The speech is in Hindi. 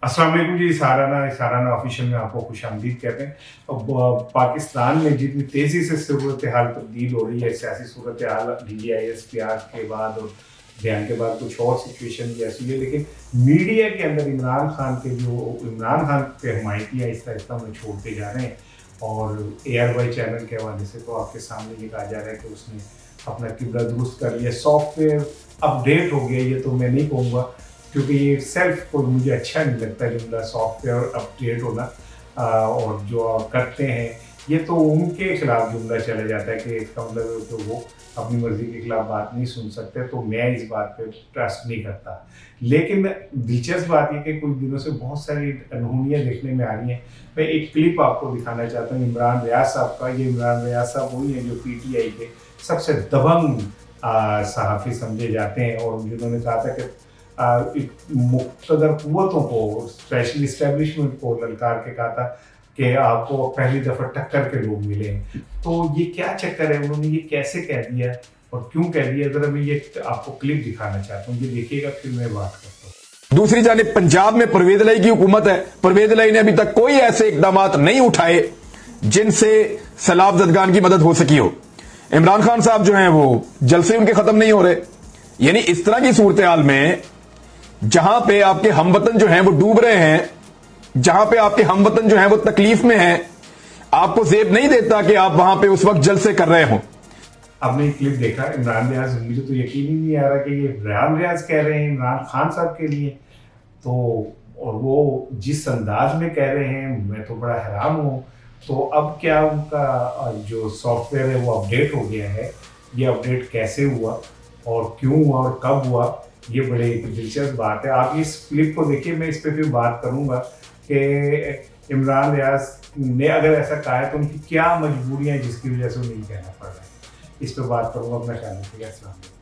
अस्सलाम वालेकुम जी। साराना ऑफिशियल में आपको खुशामदीद कहते हैं। अब पाकिस्तान में जितनी तेज़ी से सूरत हाल तब्दील हो रही है, सियासी सूरत हाल DISPR के बाद और बयान के बाद कुछ और सिचुएशन भी ऐसी है, लेकिन मीडिया के अंदर इमरान खान के हमायती आहिस्ता आहिस्ता उन्हें छोड़ते जा रहे हैं। और ARY चैनल के हवाले से तो आपके सामने ये कहा जा रहा है कि उसने अपना किबला दुरुस्त कर लिया, सॉफ्टवेयर अपडेट हो गया। ये तो मैं नहीं कहूँगा, क्योंकि ये सेल्फ को मुझे अच्छा नहीं लगता जुमला सॉफ्टवेयर अपडेट होना। और जो करते हैं ये तो उनके खिलाफ जुमला चला जाता है कि इसका मतलब तो वो अपनी मर्जी के खिलाफ बात नहीं सुन सकते, तो मैं इस बात पे ट्रस्ट नहीं करता। लेकिन दिलचस्प बात यह कि कुछ दिनों से बहुत सारी अनहोनियाँ देखने में आ रही हैं। मैं एक क्लिप आपको दिखाना चाहता हूँ इमरान रियाज साहब का। ये इमरान रियाज साहब वही हैं जो PTI के सबसे दबंग सहाफ़ी समझे जाते हैं, और जिन्होंने कहा था कि मुक़्तदर क़ुव्वतों को, स्पेशली इस्टेब्लिशमेंट को ललकार के कहा था कि आपको पहली दफ़ा टक्कर के लोग मिले हैं। तो ये क्या चक्कर है, उन्होंने ये कैसे कह दिया और क्यों कह दिया? ज़रा मैं ये आपको क्लिप दिखाना चाहता हूँ, ये देखिएगा, फिर मैं बात करता हूँ। दूसरी जानिब पंजाब में परवेज इलाही की हुकूमत है। परवेज इलाही ने अभी तक कोई ऐसे इकदाम नहीं उठाए जिनसे सैलाब ज़दगान की मदद हो सकी हो। इमरान खान साहब जो हैं वो जलसे उनके खत्म नहीं हो रहे। यानी इस तरह की सूरत हाल में जहां पे आपके हमवतन जो हैं वो डूब रहे हैं, जहां पे आपके हमवतन जो हैं वो तकलीफ में हैं, आपको जेब नहीं देता कि आप वहां पे उस वक्त जलसे कर रहे हो। आपने क्लिप देखा इमरान रियाज, मुझे तो यकीन ही नहीं आ रहा कि ये इमरान रियाज कह रहे हैं इमरान खान साहब के लिए। तो और वो जिस अंदाज में कह रहे हैं, मैं तो बड़ा हैरान हूँ। तो अब क्या उनका जो सॉफ्टवेयर है वो अपडेट हो गया है? ये अपडेट कैसे हुआ और क्यों हुआ और कब हुआ, ये बड़े दिलचस्प बात है। आप इस क्लिप को देखिए, मैं इस पर फिर बात करूँगा कि इमरान रियाज ने अगर ऐसा कहा है तो उनकी क्या मजबूरियाँ हैं जिसकी वजह से उन्हें कहना पड़ रहा है। इस पर बात करूँगा। अपना ख्याल रखिएगा। अस्सलाम वालेकुम।